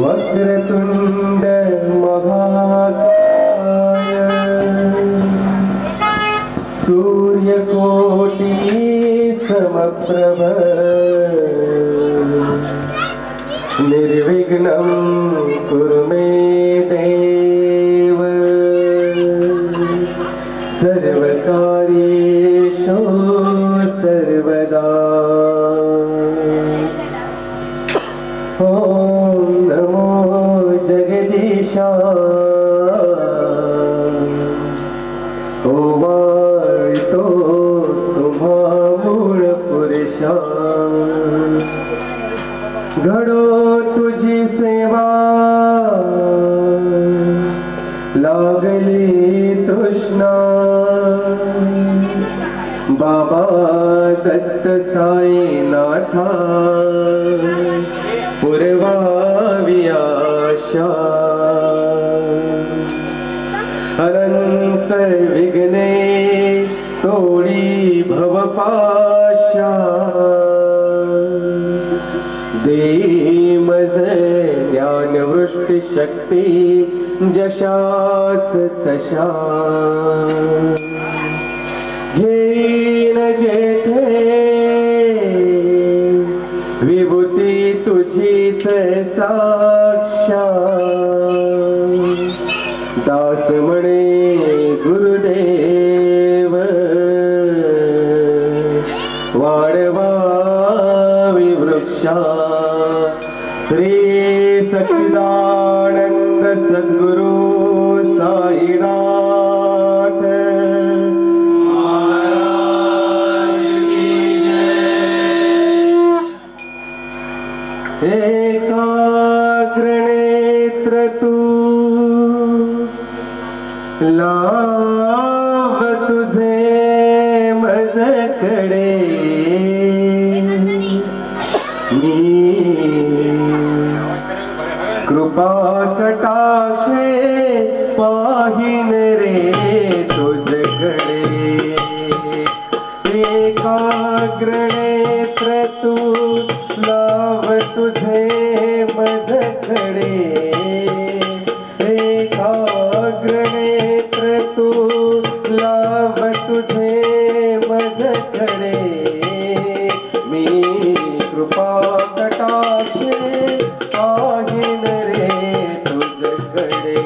वक्रतुंड महाकाय सूर्यकोटि समप्रभ निर्विघ्नं कुरु मे देव सर्वकार्येषु सर्वदा। ओम नमो जगदीशाय ओवाळतो तुम्हा मूळ पुरुषा घडो तुझी सेवा लागली तृष्णा बाबा दत्त साईनाथा पुरवावी आशा अनंत विघ्ने तोडी भवपाशा देई मज ज्ञानवृष्टी शक्ती जशाच तशा घेईन जेथे विभूती तुझीच साक्षात दास म्हणे गुरुदेव वाढवावी वृक्षा श्री सच्चिदानंद सद्गुरु साईनाथ महाराज की जय। एकाग्र नेत्र तू लाव तुझे मजकडे कृपा कटाक्षे पाहिन रे तुझकडे एकाग्र नेत्र तू लाव तुझे मजकडे एकाग्र नेत्र तू लाव तुझे मजकडे मी कृपा कटाक्षे पाहिन रे तुझकडे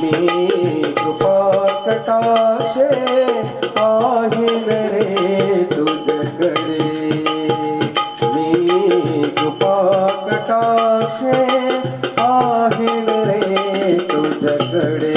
मी कृपा कटाक्षे पाहिन रे तुझकडे मी कृपा कटाक्षे पाहिन रे तुझकडे।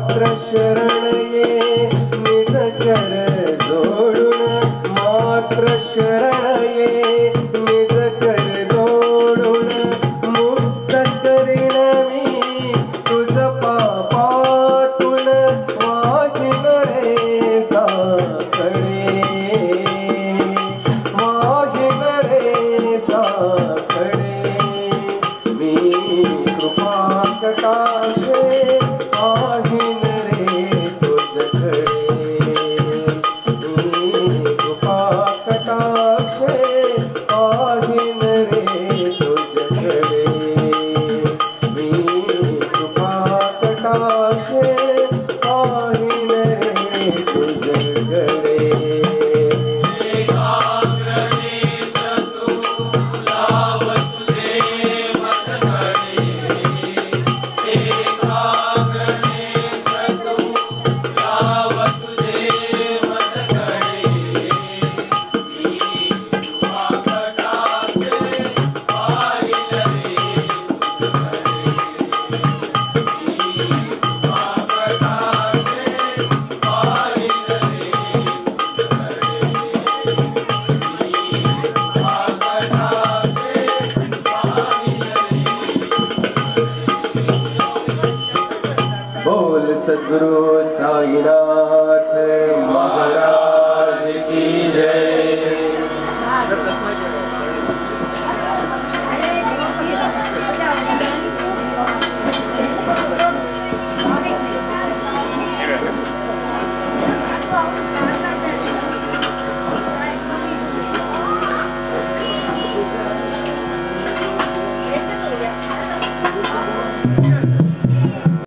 मात्र शरण ये निज कर जोडून मात्र शरण ये निज कर जोडून मुक्त करीण मी तुझ पापातून वाहिन रे साखरे वाहिन रे साखरे मी कृपा कटाक्षे वाहिन रे तुझकडे मी कृपा कटाक्षे वाहिन रे तुझकडे मी कृपा कटाक्षे वाहिन रे तुझकडे बोल सद्गुरु साईनाथ